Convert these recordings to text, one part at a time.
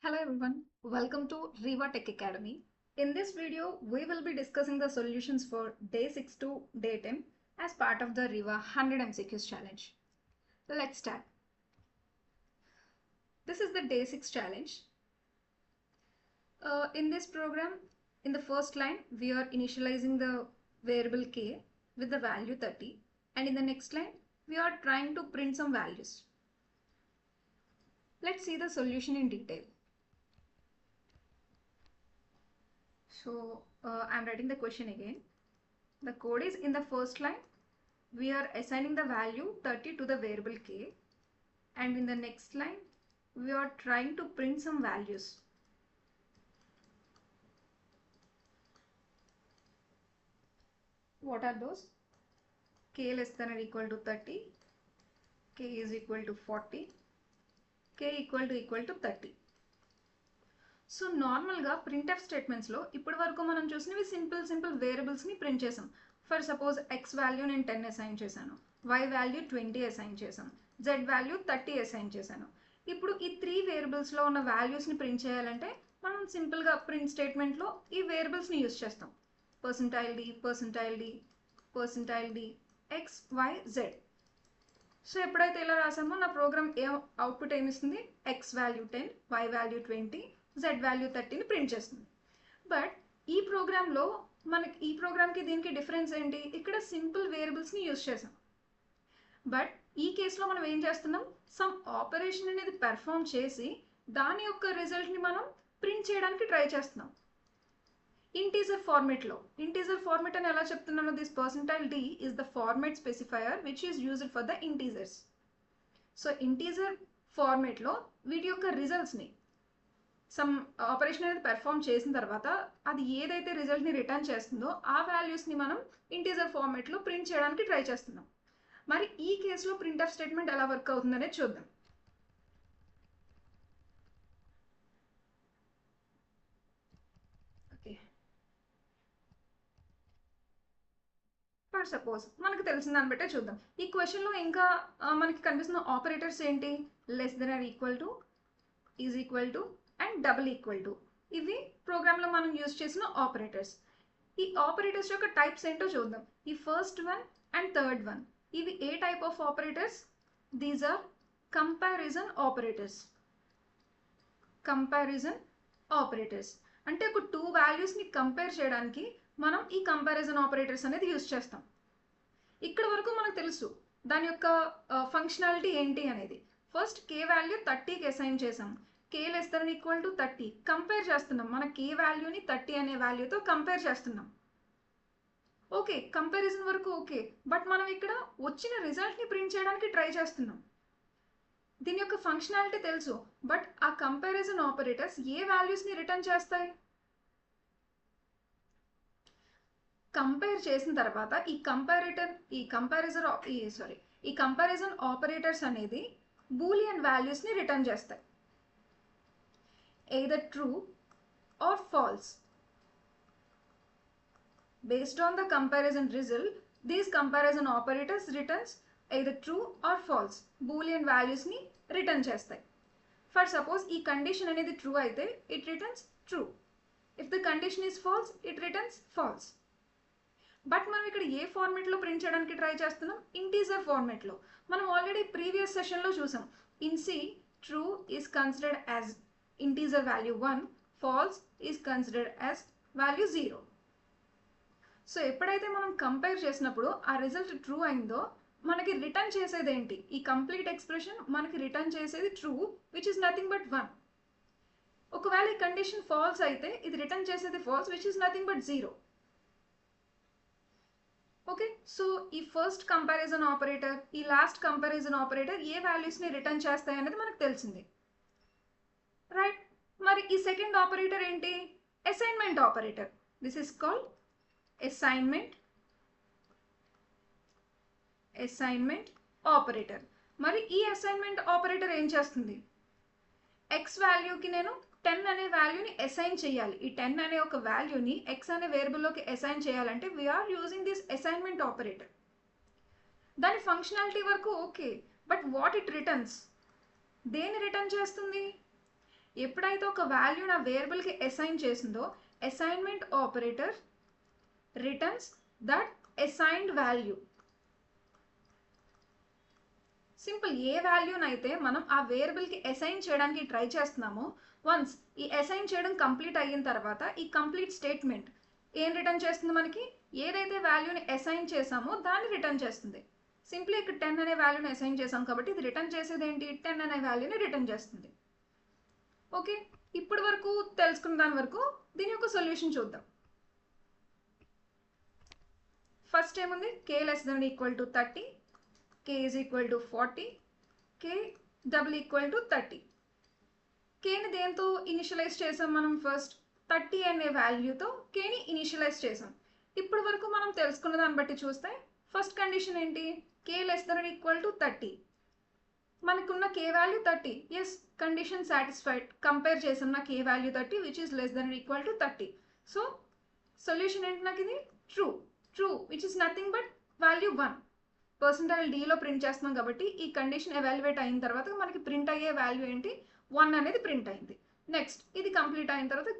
Hello everyone, welcome to Riva Tech Academy. In this video, we will be discussing the solutions for day 6 to day 10 as part of the Riva 100 MCQs challenge. Let's start. This is the day 6 challenge. In this program, in the first line, we are initializing the variable k with the value 30, and in the next line, we are trying to print some values. Let's see the solution in detail. So I'm writing the question again. The code is in the first line. We are assigning the value 30 to the variable k, and in the next line we are trying to print some values. What are those? K less than or equal to 30, k is equal to 40, k equal to 30. So నార్మల్గా printf స్టేట్మెంట్స్లో ఇప్పటి వరకు మనం చూసినవి simple వేరియబుల్స్ని print చేసాం. For suppose X value నేను 10 assign చేశాను, why value 20 assign చేశాను, Z value 30 assign చేశాను. ఇప్పుడు ఈ 3 వేరియబుల్స్లో ఉన్న వాల్యూస్ని ప్రింట్ చేయాలంటే మనం సింపుల్గా ప్రింట్ స్టేట్మెంట్లో ఈ వేరియబుల్స్ని యూజ్ చేస్తాం. Percentile D, X, Y, Z. So ఎప్పుడైతే ఇలా రాసామో నా ప్రోగ్రామ్ అవుట్పుట్ ఏమిస్తుంది? X value 10, Y value 20, Z value 30ని ప్రింట్ చేస్తుంది. బట్ ఈ ప్రోగ్రాంలో మనకి ఈ ప్రోగ్రామ్కి దీనికి డిఫరెన్స్ ఏంటి? ఇక్కడ సింపుల్ వేరియబుల్స్ని యూజ్ చేసాం. బట్ ఈ కేసులో మనం ఏం చేస్తున్నాం? సమ్ ఆపరేషన్ అనేది పెర్ఫామ్ చేసి దాని యొక్క రిజల్ట్ని మనం ప్రింట్ చేయడానికి ట్రై చేస్తున్నాం ఇంటీజర్ ఫార్మేట్లో. ఇంటీజర్ ఫార్మేట్ అని ఎలా చెప్తున్నాను? This percentile D is the format specifier which is used for the integers. So integer ఫార్మేట్లో వీటి యొక్క రిజల్ట్స్ని సమ్ ఆపరేషన్ అనేది పెర్ఫామ్ చేసిన తర్వాత అది ఏదైతే రిజల్ట్ని రిటర్న్ చేస్తుందో ఆ వాల్యూస్ని మనం ఇంటీజర్ ఫార్మేట్లో ప్రింట్ చేయడానికి ట్రై చేస్తున్నాం. మరి ఈ కేసులో ప్రింట్ఎఫ్ స్టేట్మెంట్ ఎలా వర్క్ అవుతుందనేది చూద్దాం. ఓకే, ఫర్ సపోజ్ మనకు తెలిసిన దాన్ని బట్టే చూద్దాం. ఈ క్వశ్చన్లో ఇంకా మనకి కనిపిస్తున్న ఆపరేటర్స్ ఏంటి? Less than or equal to, is equal to and double equal to. ఇవి ప్రోగ్రాంలో మనం యూజ్ చేసిన ఆపరేటర్స్. ఈ ఆపరేటర్స్ యొక్క టైప్స్ ఏంటో చూద్దాం. ఈ first one and third one, ఇవి ఏ type of operators? These are comparison operators. Comparison operators అంటే ఒక 2 వాల్యూస్ని కంపేర్ చేయడానికి మనం ఈ కంపారిజన్ ఆపరేటర్స్ అనేది యూజ్ చేస్తాం. ఇక్కడ వరకు మనకు తెలుసు దాని యొక్క ఫంక్షనాలిటీ ఏంటి అనేది. ఫస్ట్ కే వాల్యూ 30కి అసైన్ చేసాం. K less than equal to 30 compare చేస్తున్నాం. మన కే వాల్యూని 30 అనే వాల్యూతో కంపేర్ చేస్తున్నాం. ఓకే, కంపారిజన్ వరకు ఓకే. బట్ మనం ఇక్కడ వచ్చిన రిజల్ట్ని ప్రింట్ చేయడానికి ట్రై చేస్తున్నాం. దీని యొక్క ఫంక్షనాలిటీ తెలుసు, బట్ ఆ కంపారిజన్ ఆపరేటర్స్ ఏ వాల్యూస్ని రిటర్న్ చేస్తాయి? కంపేర్ చేసిన తర్వాత ఈ కంపారిజన్ ఆపరేటర్స్ అనేది బూలియన్ వాల్యూస్ని రిటర్న్ చేస్తాయి. either true or false. Based on the comparison result, these comparison operators returns either true or false. Boolean values ni return chestayi. For suppose ee condition anedi true aithe it returns true. If the condition is false, it returns false. But మనం ఇక్కడ ఏ ఫార్మేట్లో print చేయడానికి try చేస్తున్నాం? Integer ఫార్మేట్లో. మనం already previous సెషన్లో చూసాం. In C, true is considered as integer value 1, false is considered as value 0. So ఎప్పుడైతే మనం కంపేర్ చేసినప్పుడు ఆ రిజల్ట్ ట్రూ అయిందో మనకి రిటర్న్ చేసేది ఏంటి? ఈ కంప్లీట్ ఎక్స్ప్రెషన్ మనకి రిటర్న్ చేసేది true which is nothing but 1. ఒకవేళ ఈ కండిషన్ ఫాల్స్ అయితే ఇది రిటర్న్ చేసేది false which is nothing but 0. Okay, so ఈ ఫస్ట్ కంపారిజన్ ఆపరేటర్, ఈ లాస్ట్ కంపారిజన్ ఆపరేటర్ ఏ వాల్యూస్ని రిటర్న్ చేస్తాయి అనేది మనకు తెలిసింది, రైట్? మరి ఈ సెకండ్ ఆపరేటర్ ఏంటి? Assignment operator. This is called assignment operator. మరి ఈ అసైన్మెంట్ ఆపరేటర్ ఏం చేస్తుంది? ఎక్స్ వాల్యూకి నేను 10 అనే వాల్యూని అసైన్ చేయాలి. ఈ 10 అనే ఒక వాల్యూని ఎక్స్ అనే వేరియబుల్లోకి అసైన్ చేయాలంటే we're using this assignment operator. దాని ఫంక్షనాలిటీ వరకు okay, but what it returns? దేన్ని రిటర్న్ చేస్తుంది? ఎప్పుడైతే ఒక వాల్యూ నా వేరియబుల్కి అసైన్ చేసిందో assignment operator returns that assigned value. Simple, ఏ వాల్యూనైతే మనం ఆ వేరియబుల్కి అసైన్ చేయడానికి ట్రై చేస్తున్నామో వన్స్ ఈ అసైన్ చేయడం కంప్లీట్ అయిన తర్వాత ఈ కంప్లీట్ స్టేట్మెంట్ ఏం రిటర్న్ చేస్తుంది, మనకి ఏదైతే వాల్యూని అసైన్ చేసామో దాన్ని రిటర్న్ చేస్తుంది. సింప్లీ ఇక్కడ 10 అనే వాల్యూని అసైన్ చేసాం కాబట్టి ఇది రిటర్న్ చేసేది ఏంటి, 10 అనే వాల్యూని రిటర్న్ చేస్తుంది. ఓకే, ఇప్పటి వరకు తెలుసుకున్న దాని వరకు దీని యొక్క సొల్యూషన్ చూద్దాం. ఫస్ట్ ఏముంది, k less than equal to 30, k is equal to 40, k double equal to 30. kని దేంతో ఇనిషియలైజ్ చేసాం మనం, ఫస్ట్ 30 అనే వాల్యూతో kని ఇనిషియలైజ్ చేసాం. ఇప్పటి వరకు మనం తెలుసుకున్న దాన్ని బట్టి చూస్తే ఫస్ట్ కండిషన్ ఏంటి, k less than equal to 30. మనకున్న k value 30, yes condition satisfied. Compare చేసాం నా k value 30 which is less than equal to 30. So solution ఏంటి, నాకు ఇది true which is nothing but value 1. Percentile డీలో ప్రింట్ చేస్తున్నాం కాబట్టి ఈ కండిషన్ ఎవాల్యుయేట్ అయిన తర్వాత మనకి ప్రింట్ అయ్యే వాల్యూ ఏంటి, 1 అనేది ప్రింట్ అయింది. నెక్స్ట్ ఇది కంప్లీట్ అయిన తర్వాత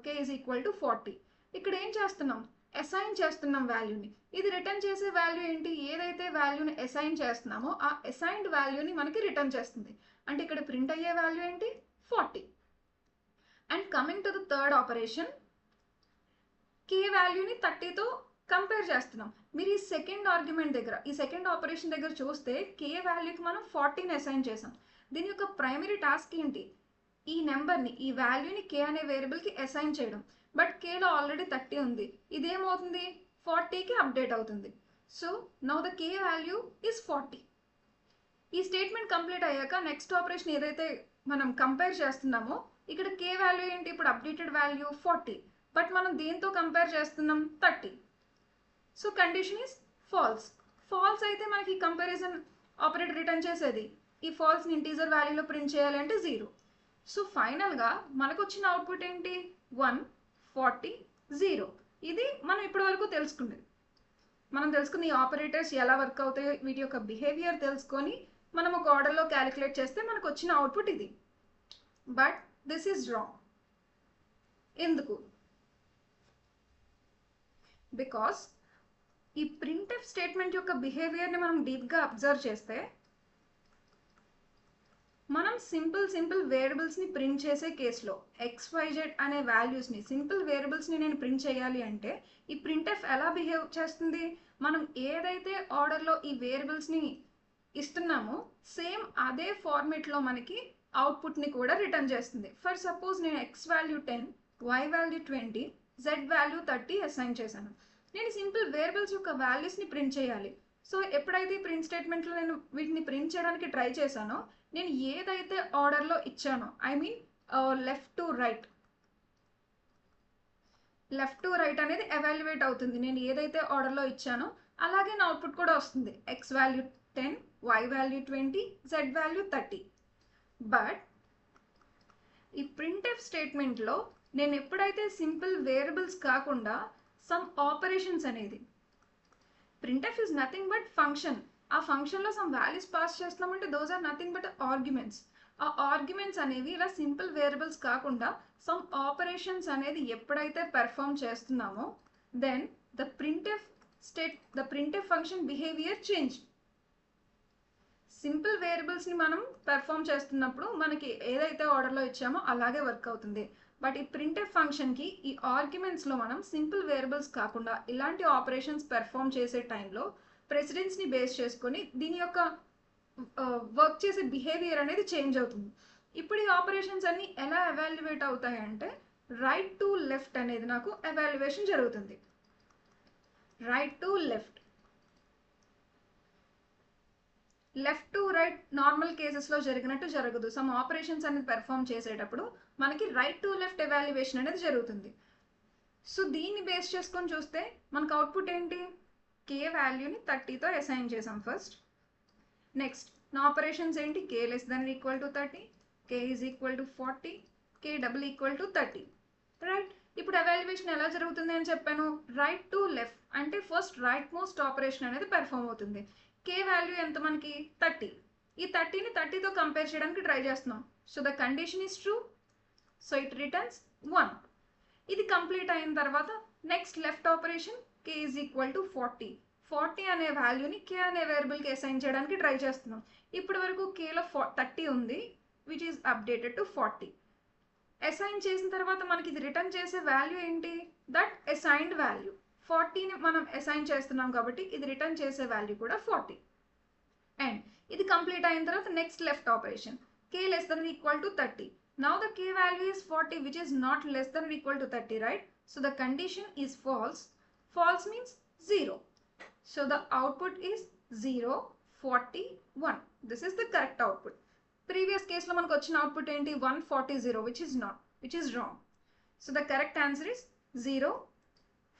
k is equal to 40. ఇక్కడ ఏం చేస్తున్నాం, అసైన్ చేస్తున్నాం వాల్యూని. ఇది రిటర్న్ చేసే వాల్యూ ఏంటి, ఏదైతే వాల్యూని అసైన్ చేస్తున్నామో ఆ అసైన్డ్ వాల్యూని మనకి రిటర్న్ చేస్తుంది. అంటే ఇక్కడ ప్రింట్ అయ్యే వాల్యూ ఏంటి, 40. And coming to the third operation, k వాల్యూని 30తో కంపేర్ చేస్తున్నాం. మీరు ఈ సెకండ్ ఆర్గ్యుమెంట్ దగ్గర, ఈ సెకండ్ ఆపరేషన్ దగ్గర చూస్తే k వాల్యూకి మనం 40ని అసైన్ చేసాం. దీని యొక్క ప్రైమరీ టాస్క్ ఏంటి, ఈ నెంబర్ని, ఈ వాల్యూని k అనే వేరియబుల్కి అసైన్ చేయడం. బట్ kలో ఆల్రెడీ 30 ఉంది, ఇదేమవుతుంది 40కి అప్డేట్ అవుతుంది. So now the k value is 40. ఈ స్టేట్మెంట్ కంప్లీట్ అయ్యాక నెక్స్ట్ ఆపరేషన్ ఏదైతే మనం కంపేర్ చేస్తున్నామో ఇక్కడ k వాల్యూ ఏంటి, ఇప్పుడు అప్డేటెడ్ వాల్యూ 40. బట్ మనం దేంతో కంపేర్ చేస్తున్నాం, 30. సో కండిషన్ ఈజ్ ఫాల్స్ అయితే మనకి కంపారిజన్ ఆపరేటర్ రిటర్న్ చేసేది. ఈ ఫాల్స్ని ఇంటీజర్ వాల్యూలో ప్రింట్ చేయాలి అంటే 0. సో ఫైనల్గా మనకు వచ్చిన అవుట్పుట్ ఏంటి, 1, 40, 0. ఇది మనం ఇప్పటి వరకు తెలుసుకునేది. మనం తెలుసుకున్న ఈ ఆపరేటర్స్ ఎలా వర్క్ అవుతాయో వీటి యొక్క బిహేవియర్ తెలుసుకొని మనం ఒక ఆర్డర్లో క్యాలిక్యులేట్ చేస్తే మనకు వచ్చిన అవుట్పుట్ ఇది. But this is wrong. ఎందుకు, బికాస్ ఈ ప్రింట్ఎఫ్ స్టేట్మెంట్ యొక్క బిహేవియర్ని మనం డీప్గా అబ్జర్వ్ చేస్తే మనం సింపుల్ వేరియబుల్స్ని ప్రింట్ చేసే కేసులో XYZ అనే వాల్యూస్ని, సింపుల్ వేరియబుల్స్ని నేను ప్రింట్ చేయాలి అంటే ఈ ప్రింట్ఎఫ్ ఎలా బిహేవ్ చేస్తుంది, మనం ఏదైతే ఆర్డర్లో ఈ వేరియబుల్స్ని ఇస్తున్నామో సేమ్ అదే ఫార్మేట్లో మనకి అవుట్పుట్ని కూడా రిటర్న్ చేస్తుంది. ఫర్ సపోజ్ నేను X value 10, Y value 20, Z value 30 assign చేశాను. నేను సింపుల్ వేరియబుల్స్ యొక్క వాల్యూస్ని ప్రింట్ చేయాలి. సో ఎప్పుడైతే ప్రింట్ స్టేట్మెంట్లో నేను వీటిని ప్రింట్ చేయడానికి ట్రై చేశానో నేను ఏదైతే ఆర్డర్లో ఇచ్చానో, I mean left to right అనేది ఎవాల్యుయేట్ అవుతుంది. నేను ఏదైతే ఆర్డర్లో ఇచ్చానో అలాగే నా అవుట్పుట్ కూడా వస్తుంది. X value 10, Y value 20, Z value 30. But ఈ ప్రింట్ఎఫ్ స్టేట్మెంట్లో నేను ఎప్పుడైతే సింపుల్ వేరియబుల్స్ కాకుండా సమ్ ఆపరేషన్స్ అనేది, printf is nothing but function, ఆ ఫంక్షన్లో సమ్ వాల్యూస్ పాస్ చేస్తున్నామంటే those are nothing but arguments. ఆ ఆర్గ్యుమెంట్స్ అనేవి ఇలా సింపుల్ వేరియబుల్స్ కాకుండా సమ్ ఆపరేషన్స్ అనేది ఎప్పుడైతే పెర్ఫామ్ చేస్తున్నామో then the printf function behaviour change. Simple వేరియబుల్స్ని మనం పెర్ఫామ్ చేస్తున్నప్పుడు మనకి ఏదైతే ఆర్డర్లో ఇచ్చామో అలాగే వర్క్ అవుతుంది. బట్ ఈ ప్రింట్ఎఫ్ ఫంక్షన్కి ఈ ఆర్గ్యుమెంట్స్లో మనం సింపుల్ వేరియబుల్స్ కాకుండా ఇలాంటి ఆపరేషన్స్ పెర్ఫామ్ చేసే టైంలో ప్రెసిడెన్స్ని బేస్ చేసుకొని దీని యొక్క వర్క్ చేసే బిహేవియర్ అనేది చేంజ్ అవుతుంది. ఇప్పుడు ఈ ఆపరేషన్స్ అన్నీ ఎలా ఎవాల్యుయేట్ అవుతాయి అంటే రైట్ టు లెఫ్ట్ అనేది నాకు ఎవాల్యుయేషన్ జరుగుతుంది. Right to left to right normal కేసెస్లో జరిగినట్టు జరగదు. సమ్ ఆపరేషన్స్ అనేది పెర్ఫామ్ చేసేటప్పుడు మనకి రైట్ టు లెఫ్ట్ ఎవాల్యుయేషన్ అనేది జరుగుతుంది. సో దీన్ని బేస్ చేసుకొని చూస్తే మనకు అవుట్పుట్ ఏంటి, k వాల్యూని 30తో అసైన్ చేసాం ఫస్ట్. నెక్స్ట్ నా ఆపరేషన్స్ ఏంటి, k less than equal to 30, k is equal to 40, k double equal to 30. Right, ఇప్పుడు ఎవాల్యుయేషన్ ఎలా జరుగుతుంది అని చెప్పాను, రైట్ టు లెఫ్ట్ అంటే ఫస్ట్ రైట్ మోస్ట్ ఆపరేషన్ అనేది పెర్ఫామ్ అవుతుంది. k వాల్యూ ఎంత మనకి 30, ఈ 30ని 30తో కంపేర్ చేయడానికి ట్రై చేస్తున్నాం. So the condition is true. So it returns 1. ఇది కంప్లీట్ అయిన తర్వాత next left operation k is equal to 40. 40 అనే వాల్యూని k అనే వేరియబుల్కి అసైన్ చేయడానికి ట్రై చేస్తున్నాం. ఇప్పటి వరకు kలో 30 ఉంది, which is updated to 40. Assign చేసిన తర్వాత మనకి ఇది రిటర్న్ చేసే వాల్యూ ఏంటి? That assigned value. 40ని మనం అసైన్ చేస్తున్నాం కాబట్టి ఇది రిటర్న్ చేసే వాల్యూ కూడా 40. అండ్ ఇది కంప్లీట్ అయిన తర్వాత next left operation k less than or equal to 30. Now the k value is 40, which is not less than or equal to 30, right? So the condition is false. False means 0. So the output is 0, 41. This is the correct output. Previous case lo manaku vachina output enti 140, which is wrong. So the correct answer is 0,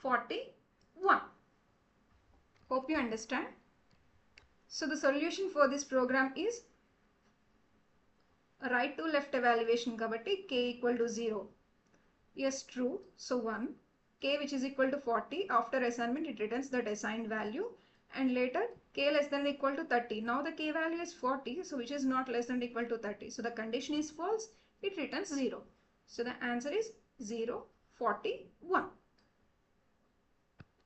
41. Hope you understand. So the solution for this program is right to left evaluation kabatti k equal to 0. Yes, true. So 1. K which is equal to 40. After assignment it returns that assigned value. And later k less than or equal to 30. Now the k value is 40. So which is not less than or equal to 30. So the condition is false. It returns 0. So the answer is 0, 41.